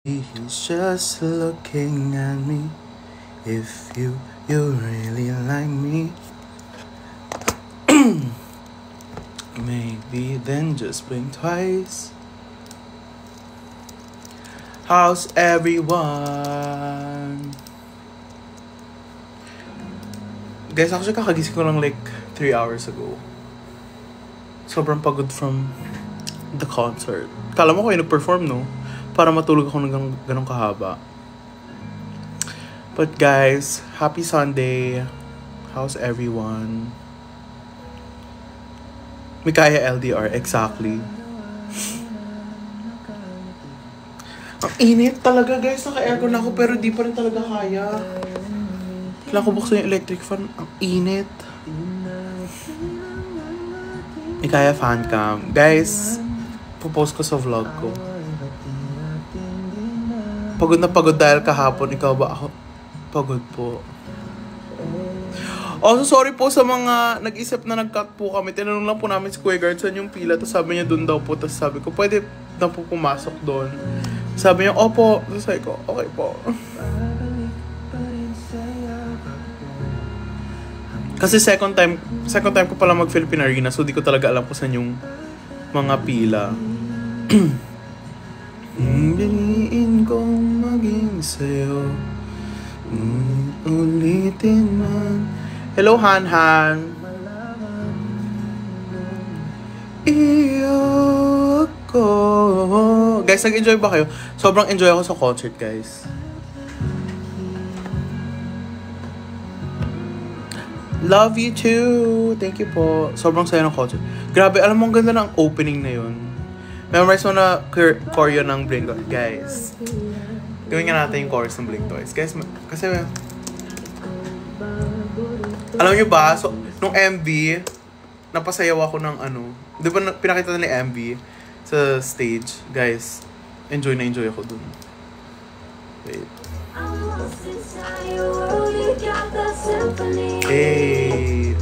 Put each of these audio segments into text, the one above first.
He's just looking at me. If you really like me, maybe then just blink twice. How's everyone? Guys, actually kakagising ko lang like 3 hours ago. Sobrang pagod from the concert. Kala mo ko yung nag-perform, no? Para matulog ako ng ganong kahaba. But guys, happy Sunday. How's everyone? Mikaya LDR, exactly. Ang init talaga guys, naka-aircon ako pero di pa rin talaga kaya. Kailangan ko buksan yung electric fan. Ang init. Mikaya fan cam. Guys, popost ko sa vlog ko. Pagod na pagod dahil kahapon. Ikaw ba? Ako pagod po. Oh, so sorry po sa mga nag-isip na nag-cut po kami. Tinanong lang po namin si Kuya Guard saan yung pila. Tapos sabi niya doon daw po. Tapos sabi ko, pwede na po pumasok doon. Sabi niya, opo. Tapos sabi ko, okay po. Kasi second time ko pala mag-Philippine Arena. So di ko talaga alam kung saan yung mga pila. Piliin kong maging sa'yo. Ulitin man. Hello, Han Han. Iyo ako. Guys, nag-enjoy ba kayo? Sobrang enjoy ako sa concert, guys. Love you too. Thank you po. Sobrang saya ng concert. Grabe, alam mo, ang ganda ng opening na yun. Memorize mo na choreo ng Blink Toys. Guys, gawin nga natin yung chorus ng Blink Toys. Guys, kasi alam nyo ba, so, nung MV, napasayaw ako ng ano. Di ba pinakita na ni MV sa stage? Guys, enjoy na enjoy ako dun. Wait. Hey.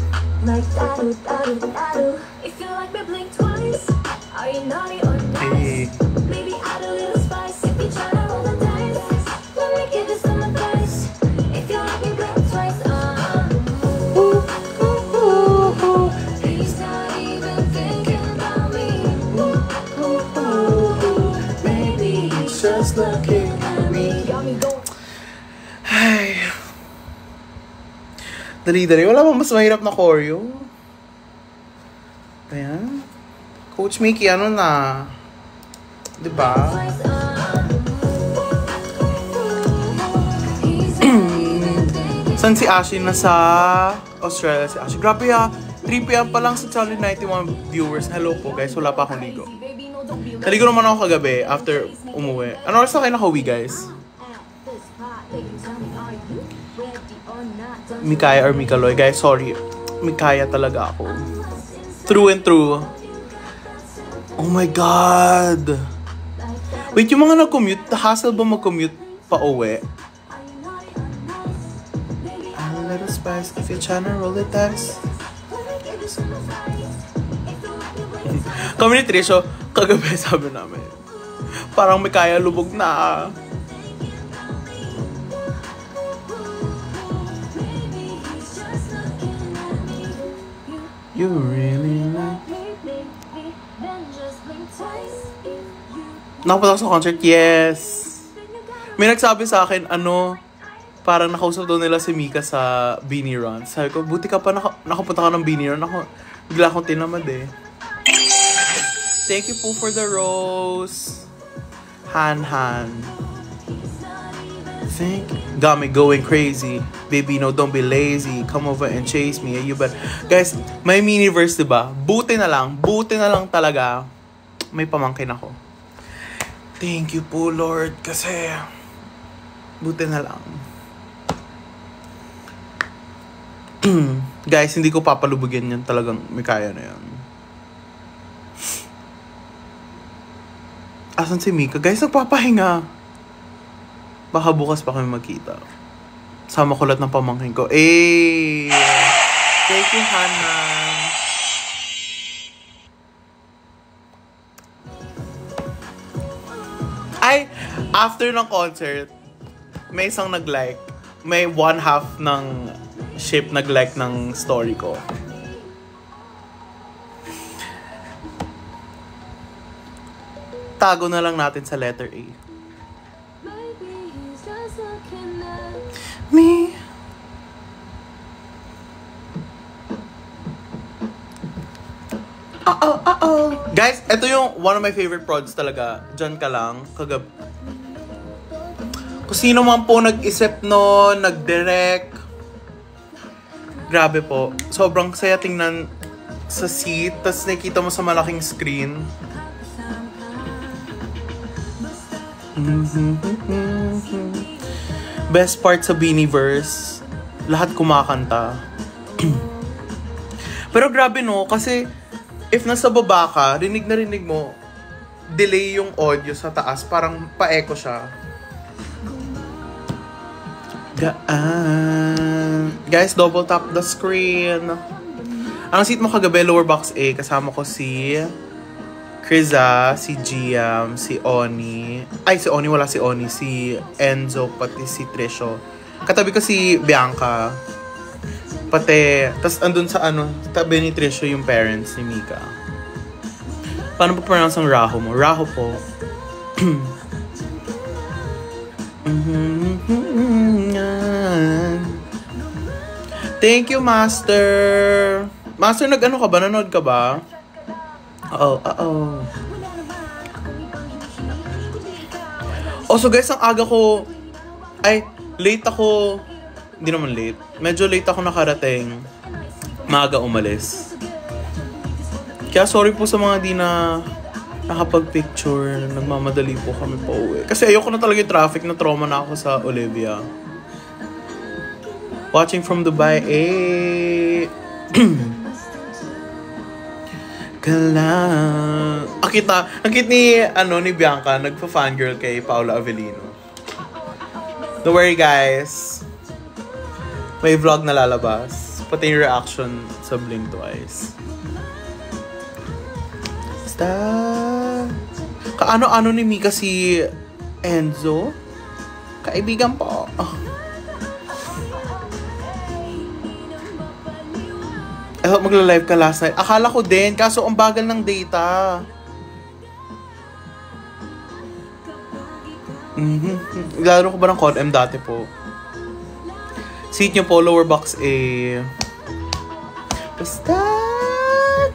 Hey. Maybe add a little spice if you try to roll the dice. Let me give you some advice. If you like me, blink twice. He's not even thinking about me. Maybe he's just looking at me. Ay. Dali-dali. Wala bang mas mahirap na choreo? Ayan. Coach Mickey, ano na? Diba? San si Ashley? Nasa Australia si Ashley. Grabe 3 p.m. pa lang sa Channel 91 viewers. Hello po guys, wala pa akong ligo. Naligo naman ako kagabi after umuwi. Ano oras na kayo nakauwi guys? Mikaya or Mikaloy? Guys, sorry. Mikaya talaga ako. True and true. Oh my God! Wait, yung mga nag-commute, hassle ba mag-commute pa uwi? A little spice if you're trying to roll the dice. Kami ni Trisho, kagabi sabi namin, parang may kaya lubog na. You really like me. Nakapunta ako sa concert, yes. May nagsabi sa akin, parang nakausap daw nila si Mika sa Beanie Run. Sabi ko, buti ka pa nakapunta ka ng Beanie Run. Bigla akong tinamad eh. Thank you po for the rose. Han Han. Got me going crazy. Baby, no, don't be lazy. Come over and chase me. You bet. Guys, may mini-verse, diba? Buti na lang talaga. May pamangkin ako. Thank you po, Lord. Kasi, buti na lang. Guys, hindi ko papalubugin yan. Talagang may kaya na yan. Asan si Mika? Guys, nagpapahinga. Baka bukas pa kami magkita. Sama ko lahat ng pamangkin ko. Eh! Thank you, Hannah. Ay, after ng concert, may isang nag-like. May one half ng ship nag-like ng story ko. Tago na lang natin sa letter A. Me. Guys, ito yung one of my favorite prods talaga. Diyan ka lang, kung sino man po nag-isip nun, nag-direct. Grabe po. Sobrang saya tingnan sa seat. Tapos nakikita mo sa malaking screen. Best part sa Beanieverse, lahat kumakanta. Pero grabe no, kasi if nasa baba ka, rinig na rinig mo, delay yung audio sa taas, parang pa-echo siya. Guys, double tap the screen. Ang seat mo kagabi, lower box A. Kasama ko si Kriza, si Giam, si Oni. Ay, si Oni, wala si Oni. Si Enzo, pati si Trisho. Katabi ko si Bianca. Pati, tas andun sa tabi ni Trisho yung parents ni Mika. Paano pa pronounce ang Raho mo? Raho po. Thank you, Master. Master, nag-ano ka ba? Nanood ka ba? Also guys, ang aga ko, late ako, hindi naman late. Medyo late ako nakarating. Maaga umalis. Kaya sorry po sa mga di na nakapag-picture. Nagmamadali po kami pa uwi. Kasi ayoko na talaga yung traffic, na trauma na ako sa Olivia. Watching from Dubai, Ang cute ni Bianca, nagpa-fangirl kay Paula Avellino. Don't worry guys. May vlog na lalabas. Pati yung reaction sa Blink Twice. Kaano-ano ni Mika si Enzo? Kaibigan po. I hope magla-live ka last night. Akala ko din, kaso ang bagal ng data. Laro ko ba ng COD-M dati po? Seat nyo po, lower box A. Basta,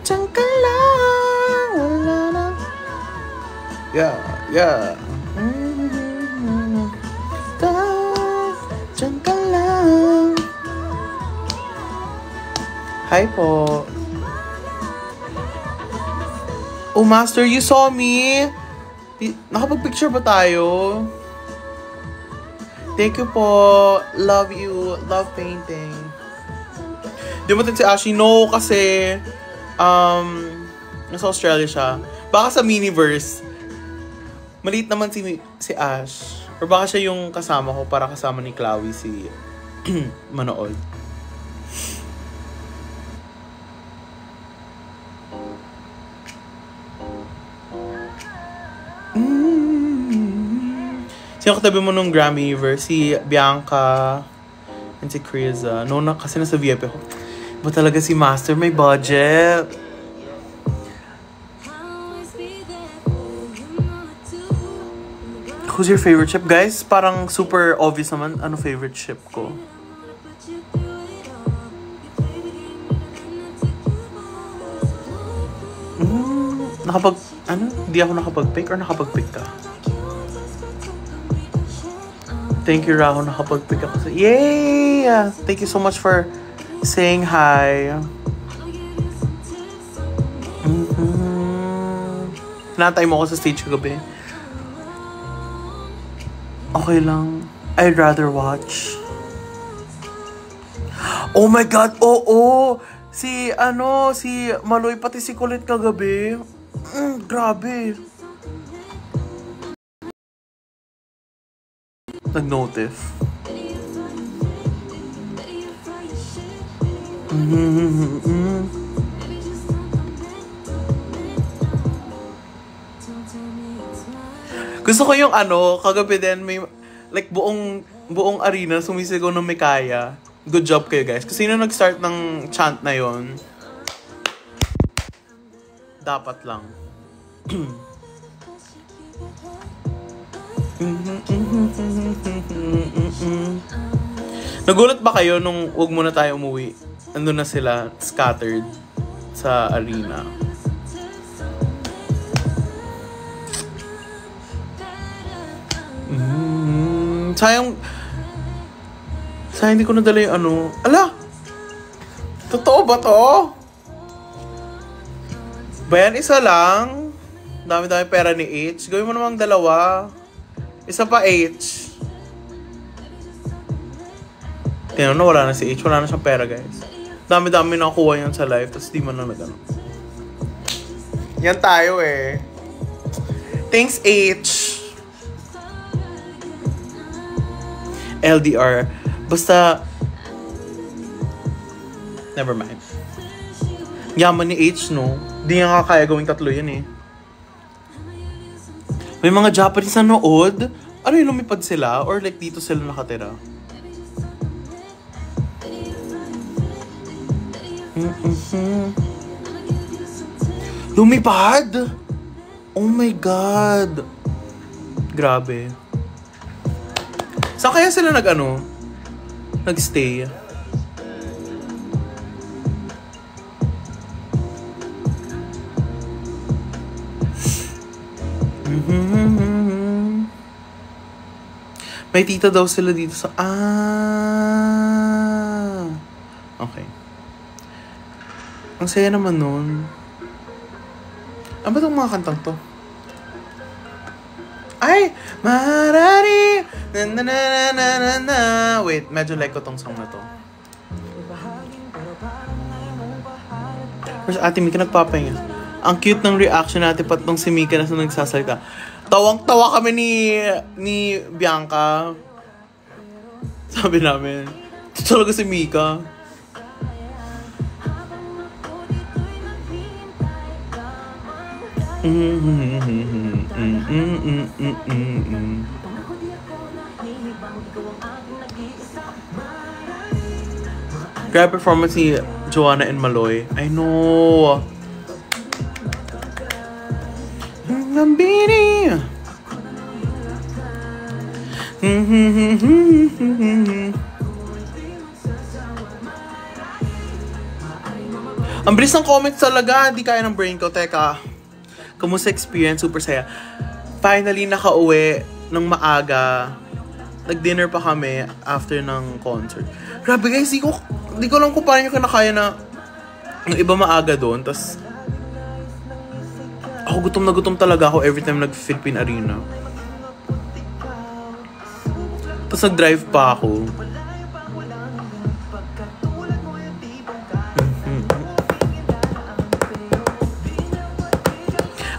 dyan ka lang. Wala na. Yeah. Basta, dyan ka lang. Hi po. Oh, Master, you saw me? Nakapag-picture ba tayo? Thank you po. Love you. Love painting. Di mo si Ashley? No, kasi nasa Australia siya. Baka sa Miniverse. Maliit naman si Ash. Or baka siya yung kasama ko para kasama ni Chloe si Manood. Sino katabi mo nung Grammyverse? Si Bianca and si Kriza. No, kasi nasa VIP ako. Ba talaga si Master may budget? Who's your favorite ship? Guys, parang super obvious naman ano favorite ship ko. Hindi ako nakapag-pick or nakapag-pick ka? Thank you, Raho. Nakapag-pick ako. Yay! Thank you so much for saying hi. Natay mo ako sa stage kagabi. Okay lang. I'd rather watch. Oh my God! Oo! Si Maloy pati si Colette kagabi. Grabe. Nag-notif. Gusto ko yung kagabi din may, like buong arena sumisigaw ng may kaya. Good job kayo guys. Kasi sino nag-start ng chant na yon? Dapat lang. Nagulat ba kayo nung wag muna tayo umuwi? Andun na sila, scattered sa arena. Sayang hindi ko nadala yung Ala! Totoo ba to? Bayan, isa lang. Dami-dami pera ni H. Gawin mo namang dalawa. Isa pa H. Tingnan na, wala na si H. Wala na siyang pera, guys. Dami-dami nakuha yan sa live. Tapos di man na nagano. Yan tayo eh. Thanks, H. LDR. Basta, never mind. Yaman ni H, no? Di nga kaya gawing tatlo yan eh. May mga Japanese na nood. Ano yung lumipad sila? Or like dito sila nakatira? Lumipad? Oh my God. Grabe. Saan kaya sila nag-stay? May tita daw sila dito sa... Okay. Ang saya naman nun. Ano ba itong mga kantang to? Ay! Marari! Na na na na na na. Wait, medyo like ko tong song na to. Where's Ate Mika nagpapahinga? Ang cute ng reaction natin pat nung si Mika na nagsasalita. Tawang-tawa kami ni Bianca. Sabi namin, ito talaga si Mika. Grab performance ni Joanna and Maloy. I know. Nambini. Ang bilis ng comments talaga. Hindi kaya ng brain ko. Teka. Kamusta experience? Super saya. Finally, nakauwi ng maaga. Nag-dinner pa kami after ng concert. Grabe guys, di ko lang kung paano nyo kinakaya na yung iba maaga doon. Tapos, ako gutom na gutom talaga ako every time nag-Philippine Arena. Tapos nag-drive pa ako.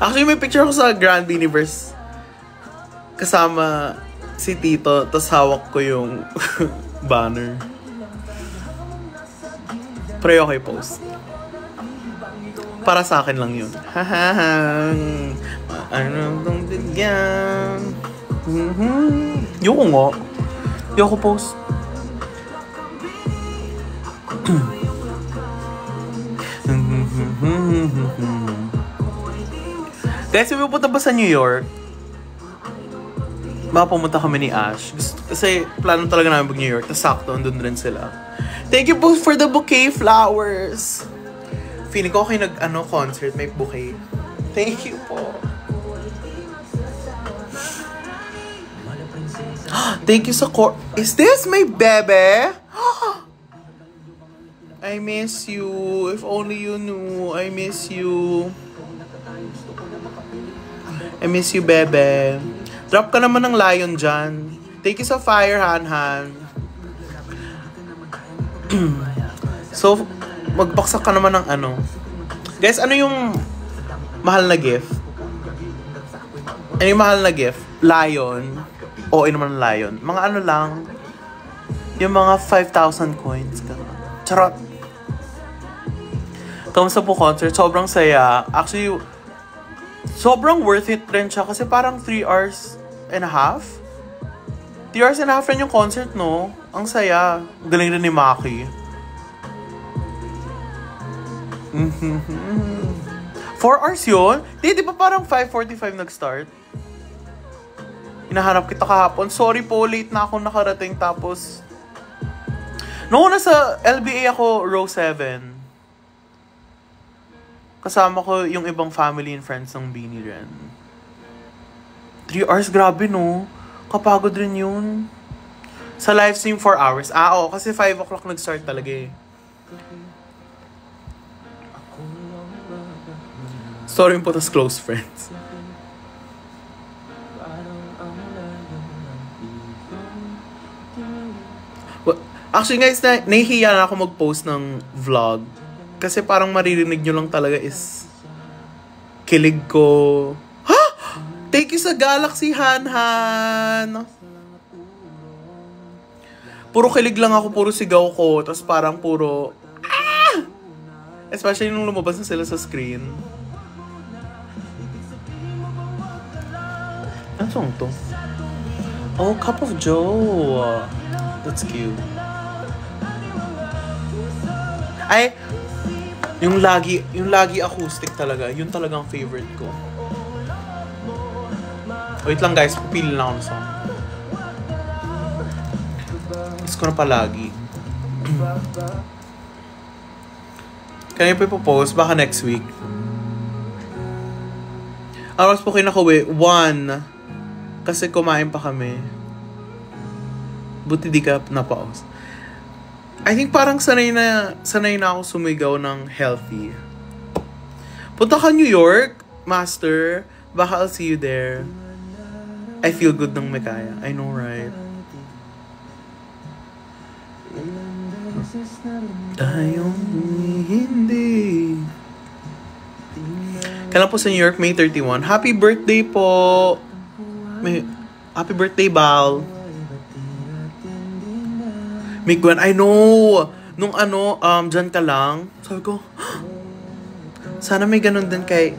Actually, may picture ako sa Grand Universe. Kasama si Tito, tapos hawak ko yung banner. Pero okay post. Para sa akin lang yun. Ano tong bigyan? Yoko nga. Yoko post. Guys, may pupunta ba sa New York? Pumunta kami ni Ash. Kasi plano talaga namin mag-New York. Tapos sakto, andun rin sila. Thank you po for the bouquet flowers. Feeling ko okay concert, may bouquet. Thank you po. Thank you sa Is this my bebe? I miss you. If only you knew. I miss you. I miss you, bebe. Drop ka naman ng lion dyan. Thank you sa fire, Han. So, magbaksak ka naman ng Guys, ano yung mahal na gift? Ano yung mahal na gift? Lion. Oo, naman lion. Mga lang. Yung mga 5,000 coins. Charot. Kamusta po concert? Sobrang saya. Actually, sobrang worth it rin siya kasi parang 3 hours and a half. 3 hours and a half rin yung concert, no? Ang saya. Galing rin ni Maki. 4 hours yun? Di ba parang 5:45 nag-start? Hinahanap kita kahapon. Sorry po, late na ako nakarating. Tapos, noong nasa LBA ako, row 7. Kasama ko yung ibang family and friends ng Bini rin. 3 hours, grabe no? Kapagod rin yun. Sa live stream, 4 hours. Oo, kasi 5 o'clock nag-start talaga eh. Sorry po, tas close friends. Well, actually guys, nahihiya na ako mag-post ng vlog. Kasi parang maririnig nyo lang talaga is kilig ko. Ha? Thank you sa Galaxy, Han. Puro kilig lang ako, puro sigaw ko. Tapos parang puro especially nung lumabas na sila sa screen. Ano song to? Oh, Cup of Joe. That's cute. Ay, yung lagi acoustic talaga, yun talagang favorite ko. Wait lang guys, pupili lang ako ng song. Gusto ko na palagi. Kaya pa ipopost, baka next week. Aras po kinakawi, 1. Kasi kumain pa kami. Buti di ka napaos. I think parang sanay na ako sumigaw ng healthy. Punta ka New York, Master. Baka I'll see you there. I feel good ng Mekaya. I know, right? Tayong hindi. Kailan po sa New York, May 31. Happy birthday po! Happy birthday, Bal! May Gwen, I know! Nung dyan ka lang, sabi ko, sana may ganun din kay...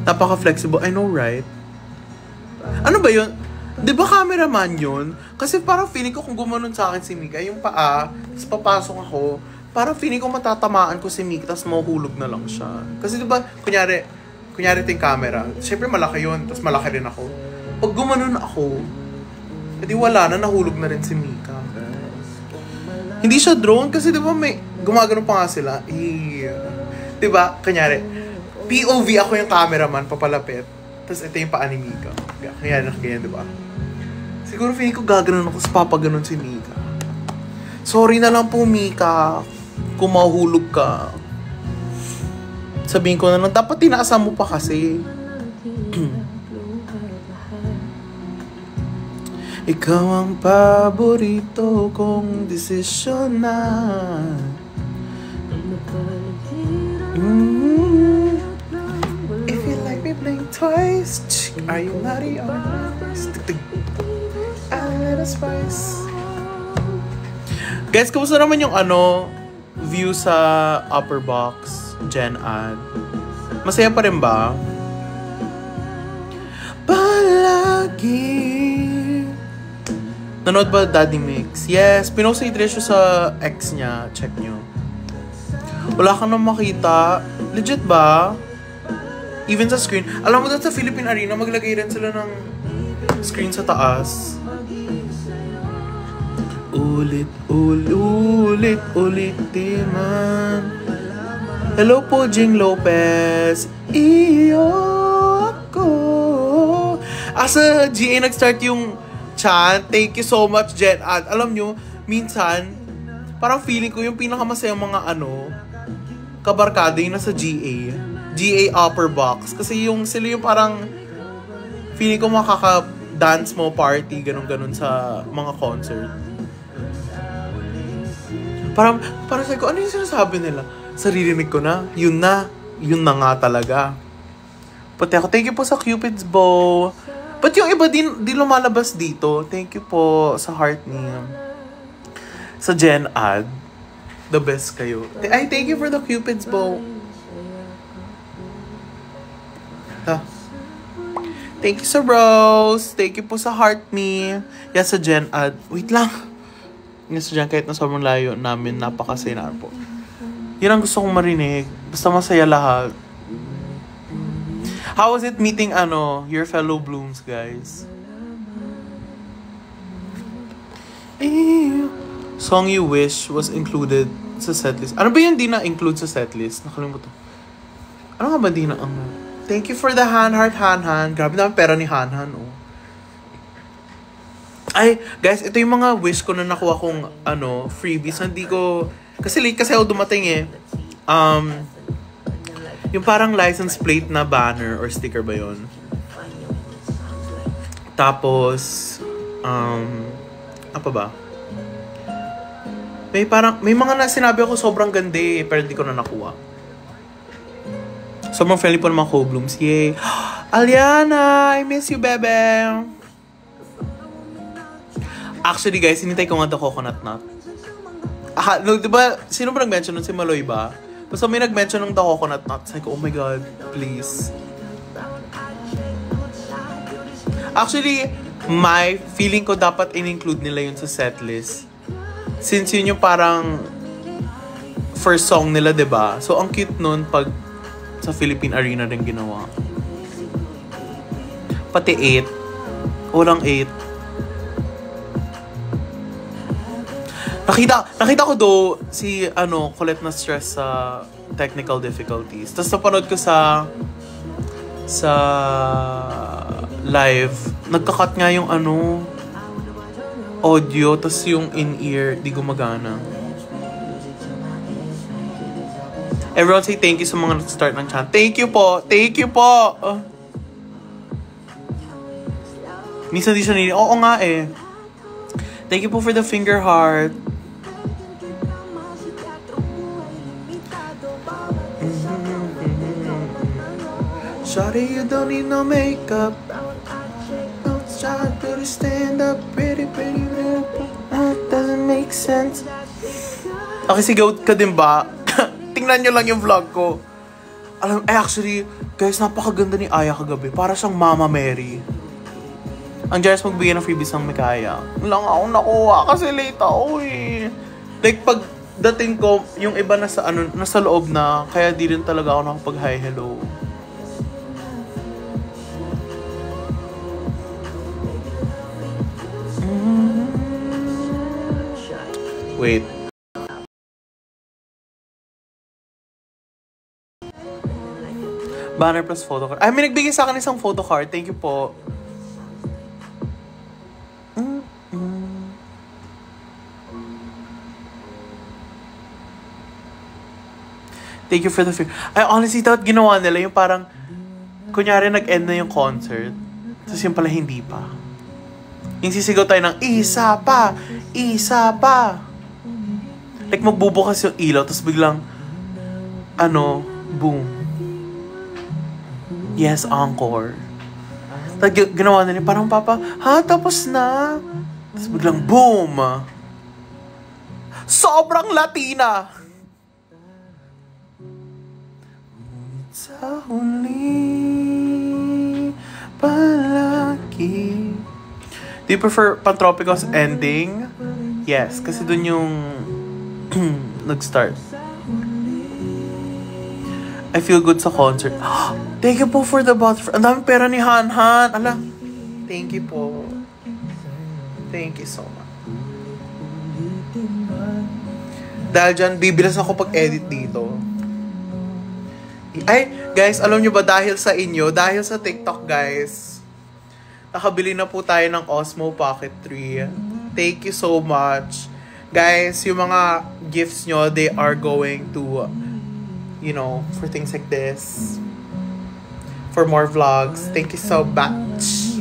Napaka-flexible. I know, right? Ano ba yun? Di ba cameraman yun? Kasi parang feeling ko kung gumanon sa akin si Mika, yung paa, tapos papasok ako, parang feeling ko matatamaan ko si Mika, tapos mahuhulog na lang siya. Kasi di ba, kunyari ito yung camera. Siyempre malaki yun, tapos malaki rin ako. Pag gumanon ako, edi wala na, nahulog na rin si Mika. Hindi siya drone kasi di ba may, gumagano pa nga sila. Di ba, kunyari, POV ako yung cameraman, papalapit. Tapos ito yung paa ni Mika. Kaya nakaganyan, di ba? Siguro feeling ko gaganon ako sa papaganon si Mika. Sorry na lang po, Mika. Kung mahulog ka. Sabihin ko na lang, dapat tinaasan mo pa kasi. Ikaw ang paborito kong desisyon na. If you like me, blink twice. Are you naughty or nice? A little spice. Guys, kamusta naman yung view sa upper box? Gen Ad. Masaya pa rin ba? Palagi. Nanood ba Daddy Mix? Yes, pinost ni Trisha sa ex niya. Check nyo. Wala ka na makita. Legit ba? Even sa screen. Alam mo dun sa Philippine Arena, maglagay rin sila ng screen sa taas. Ulit man. Hello po, Jing Lopez. Iyo ako. Sa GA nag-start yung chant. Thank you so much, Jen. At alam nyo, minsan, parang feeling ko yung pinakamasayang mga kabarkada yung nasa GA. GA upper box. Kasi sila yung parang feeling ko makaka-dance mo party, ganun-ganun sa mga concert. Parang sabi ko, ano yung sinasabi nila? Saririnig ko na. Yun na nga talaga. Pati ako, thank you po sa Cupid's bow. But yung iba di lumalabas dito. Thank you po sa heart niya. Sa Gen Ad. The best kayo. Ay, thank you for the Cupid's bow. Thank you sa Rose. Thank you po sa Heart Me. Yes, sa Jen Ad. Wait lang. Yes, sa Jen, kahit na sobrang layo namin, napakasaya na po. Yan ang gusto kong marinig. Basta masaya lahat. How was it meeting, your fellow Blooms, guys? Song You Wish was included sa setlist. Ano ba yung di na-include sa setlist? Nakalimutan. Ano nga ba di na Thank you for the hand heart, Han. Grabe naman pera ni Han, oh. Ay, guys, ito yung mga wish ko na nakuha kong, freebies. Hindi ko, kasi late kasi ako dumating eh. Yung parang license plate na banner or sticker ba yun? Tapos, apa ba? May mga sinabi ako sobrang ganda eh, pero hindi ko na nakuha. Sobrang friendly po ng mga co-blooms. Yay! Aliana! I miss you, bebe! Actually, guys, hinintay ko nga the coconut nut. Diba, sino ba nag-mention nun? Si Maloy ba? Basta may nag-mention ng the coconut nut. Sabi ko, oh my God, please. Actually, my feeling ko dapat in-include nila yun sa setlist. Since yun yung parang first song nila, diba? So, ang cute nun pag sa Philippine Arena rin ginawa. Pati 8. Walang 8. Nakita ko si Colette na stress sa technical difficulties. Tapos napanood ko sa live, nagka-cut nga yung audio, tapos yung in-ear di gumagana. Everyone say thank you sa mga nag-start ng chant. Thank you po! Thank you po! Minsan di siya nili. Oo nga eh. Thank you po for the finger heart. Shawty, you don't need no makeup. Don't try to stand up. Pretty, doesn't make sense. Okay, sigaw ka din ba? Tingnan nyo lang yung vlog ko. Actually, guys, napakaganda ni Aya kagabi. Para siyang Mama Mary. Ang Jairus magbigay ng freebies ng Mikaya. Lang ako nakuha kasi late ako eh. Like, pag dating ko, yung iba nasa loob na, kaya di rin talaga ako nakapag-hi, hello. Wait. Banner plus photo card. Ay, may nagbigay sa akin isang photo card. Thank you po. Thank you for the film. I honestly thought ginawa nila yung parang, kunyari nag-end na yung concert, tapos yung pala hindi pa. Yung sisigaw tayo ng, isa pa! Isa pa! Like magbubukas yung ilaw, tapos biglang, boom. Yes, encore. Tapos ginawa nila, parang papa, tapos na. Tapos biglang, boom! Sobrang Latina! Sa huli palagi. Do you prefer Pantropicos ending? Yes, kasi dun yung nag-start. I feel good sa concert. Thank you po for the butterfly. Ang daming pera ni Han. Ala, thank you po. Thank you so much. Dahil dyan, bibilas ako pag-edit dito. Ay, guys, alam nyo ba, dahil sa inyo, dahil sa TikTok, guys, nakabili na po tayo ng Osmo Pocket 3. Thank you so much. Guys, yung mga gifts nyo, they are going to, for things like this. For more vlogs. Thank you so much.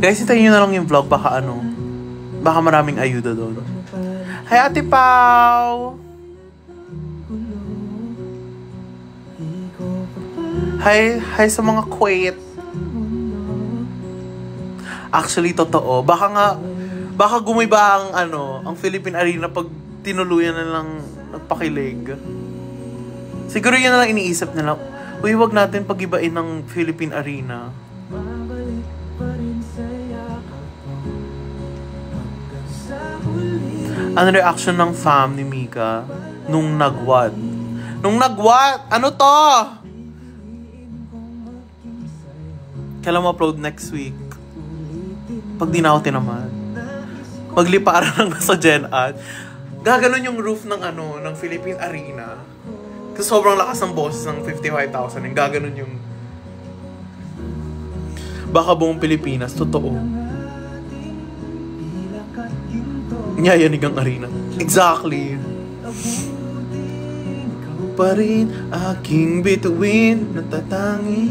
Guys, itayin nyo na lang yung vlog. Baka maraming ayuda doon. Hi, Ate Pao! Hi sa mga Kuwait. Actually, totoo. Baka gumiba ang, ang Philippine Arena pag tinuluyan na lang nagpakilig. Siguro yun na lang iniisip nila, uy, wag natin pag-ibain ng Philippine Arena. Ano reaction ng fam ni Mika nung nagwad? Ano to? Kailan mo upload next week? Pag di na ako tinamad. Magliparan lang sa Gen Ad. Gaganon yung roof ng ng Philippine Arena. Kasi sobrang lakas ng boses ng 55,000. Yung gaganon yung... Baka buong Pilipinas, totoo. Nyayanig ang arena. Exactly. Pa rin aking bituin, natatangi,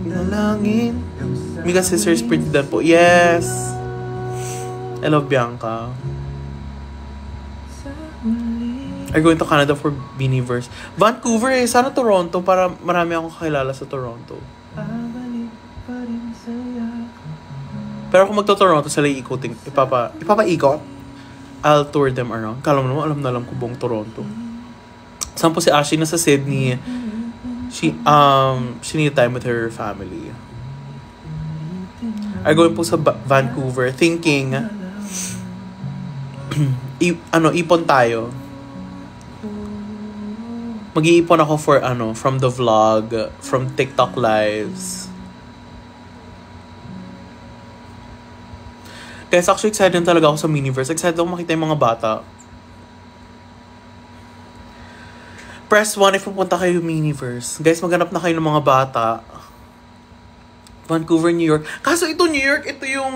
nalangin. Mika Sisters, pretty done po. Yes! I love Bianca. I'm going to Canada for Beaniverse. Vancouver eh. Sana Toronto para marami akong kakilala sa Toronto. Pero kung magto-Toronto, sila ikuting. Ipapaikot. I'll tour them around. Kala mo naman, alam na alam ko buong Toronto. Saan po si Ashley? Nasa Sydney. She need time with her family. I'm going po sa Vancouver thinking ipon tayo. Mag-iipon ako for from the vlog, from TikTok lives. Guys, actually excited talaga ako sa Miniverse. Excited ako makita yung mga bata. Press 1 if pupunta kayo Miniverse. Guys, maghanap na kayo ng mga bata. Vancouver, New York. Kaso ito New York, ito yung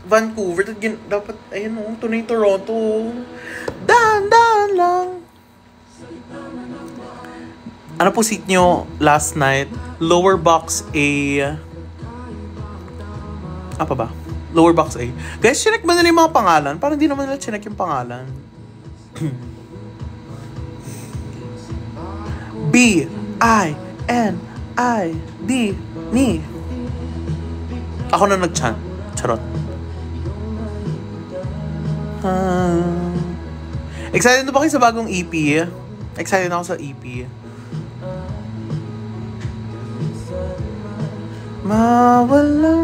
Vancouver. Dapat, ayun o, ito na yung Toronto. Daan lang. Ano po seat nyo last night? Lower box A. Apa ba? Lower box A. Guys, chinek ba nila yung mga pangalan? Parang di naman nila chinek yung pangalan. B-I-N-I-D ni. Ako na nag-chant. Charot. Excited na ba kayo sa bagong EP? Excited na ako sa EP. Mawala.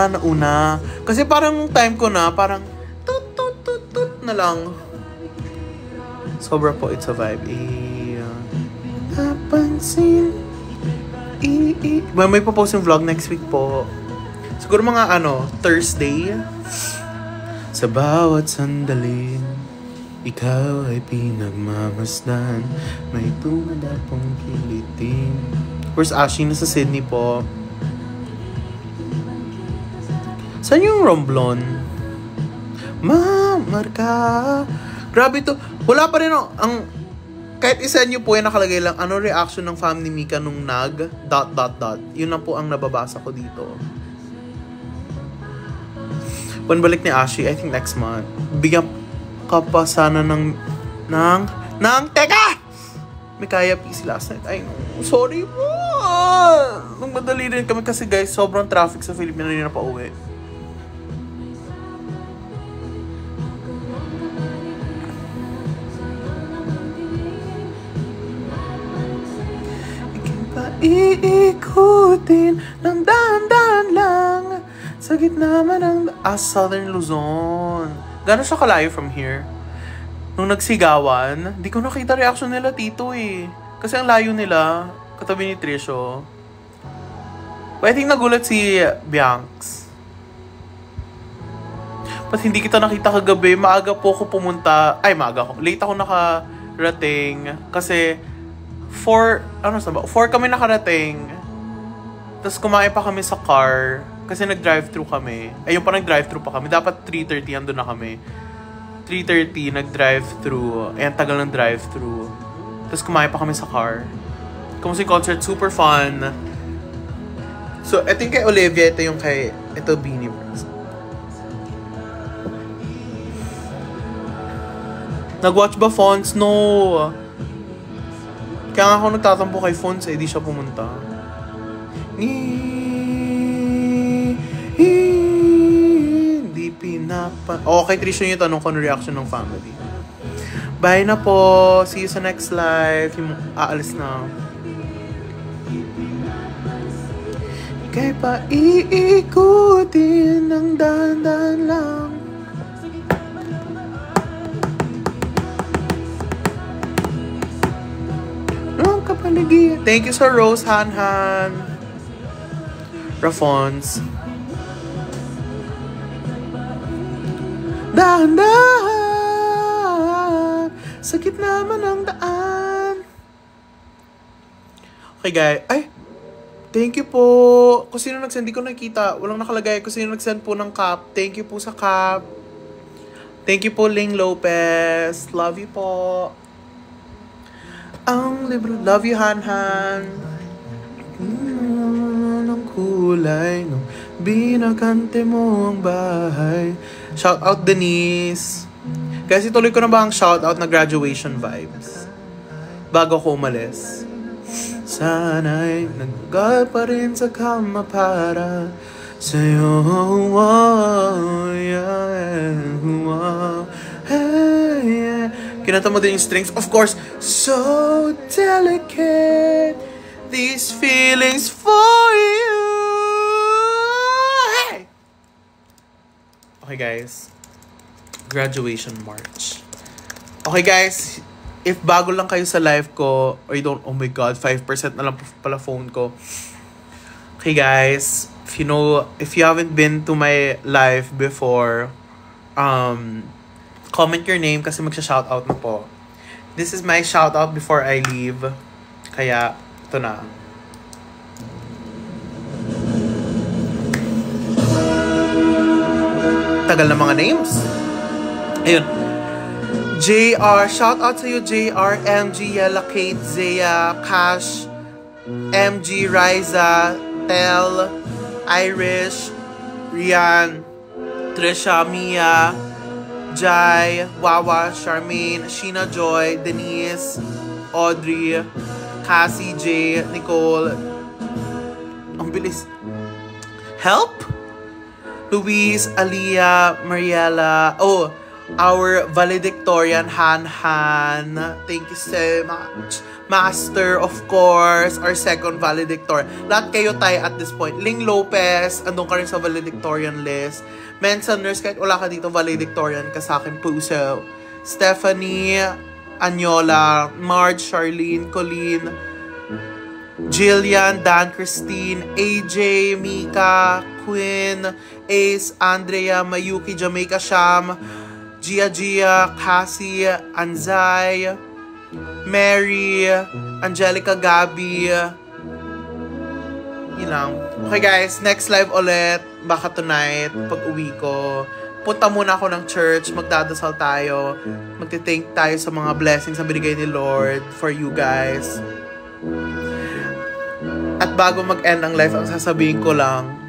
Nauna. Kasi parang time ko na, parang tut na lang. Sobra po, it's a vibe. Napansin. May popost yung vlog next week po. Siguro mga Thursday. Sa bawat sandali, ikaw ay pinagmamasdan. May tumala pong kilitin. Where's Ashley? Nasa Sydney po. Saan yung Romblon? Mamarka. Grabe to. Wala pa rin ang kahit isa nyo po yung nakalagay lang, ano reaction ng family Mika nung nag ... Yun na po ang nababasa ko dito. Panbalik ni Ashley, I think next month. Bigyan ka pa sana ng teka! May kaya PC last night. Ay, no. Sorry po. Nung madali rin kami kasi guys, sobrang traffic sa Philippines na pa uwi. Iikutin ng dahan-dahan lang sa gitna man ng Southern Luzon. Gano'n siya kalayo from here? Nung nagsigawan, di ko nakita reaction nila tito eh. Kasi ang layo nila, katabi ni Trisho. But I think nagulat si Bianx. Ba't hindi kita nakita kagabi? Maaga po ako pumunta. Ay, maaga ako. Late ako nakarating. Kasi 4 kami nakarating. Tapos kumain pa kami sa car. Kasi nag-drive-thru kami. Ayun pa, nag-drive-thru pa kami. Dapat 3:30 andun na kami. 3:30 nag-drive-thru. Ayan, tagal ng drive-thru. Tapos kumain pa kami sa car. Kumusta yung concert? Super fun. So, ito yung kay Olivia. Ito Beaniverse. Nag-watch ba Fonz? No. Kaya nga ako nagtatampo kay Fonz, di siya pumunta. Hindi Okay, Trisha yung tanong ko ng reaction ng family. Bye na po. See you sa next live. Yung aalis na. Kaya pa iikutin ng dandan lang. Ang kapaligiran. Thank you sa Rose Han. Rafons. Dahan-dahan. Sakit naman ang daan. Okay, guys. Ay! Thank you po. Kung sino nag-send, di ko nakita. Walang nakalagay. Kung sino nag-send po ng cup. Thank you po sa cup. Thank you po, Ling Lopez. Love you po. Ang libro. Love you, Han. Ang kulay nung binakante mo ang bahay. Shout out, Denise. Guys, ituloy ko na ba ang shout out na graduation vibes? Bago ko umalis. Sana'y naggal pa rin sa kama para sa'yo. Kinanta mo din yung strings. Of course, so delicate these feelings for you. Hey! Okay, guys. Graduation march. Okay, guys. If bago lang kayo sa live ko, or you don't, oh my god, 5% na lang pala phone ko. Okay, guys. If you haven't been to my live before, comment your name kasi magsha-shoutout na po. This is my shoutout before I leave. Kaya, ito na. Tagal na mga names. Ayun. JR, shout out sa iyo, JR, MG, Yella, Kate, Zaya, Cash, MG, Riza, Tel, Irish, Rian, Trisha, Mia, Jai, Wawa, Charmaine, Sheena Joy, Denise, Audrey, Cassie, J, Nicole, ang bilis. Help? Luis, Aliyah, Mariela, our valedictorian, Han. Thank you so much. Master, of course, our second valedictorian. Lahat kayo tayo at this point. Ling Lopez, andun ka rin sa valedictorian list. Mensa Nurse, kahit wala ka dito, valedictorian ka sa akin, Puso. Stephanie, Anyola, Marge, Charlene, Colleen, Jillian, Dan, Christine, AJ, Mika, Quinn, Ace, Andrea, Mayuki, Jamaica, Sham, Gia, Cassie, Anzai, Mary, Angelica, Gabi. Yun lang. Okay guys, next live ulit. Baka tonight, pag uwi ko. Punta muna ako ng church, magdadasal tayo. Magti-thank tayo sa mga blessings na binigay ni Lord for you guys. At bago mag-end ang live, ang sasabihin ko lang,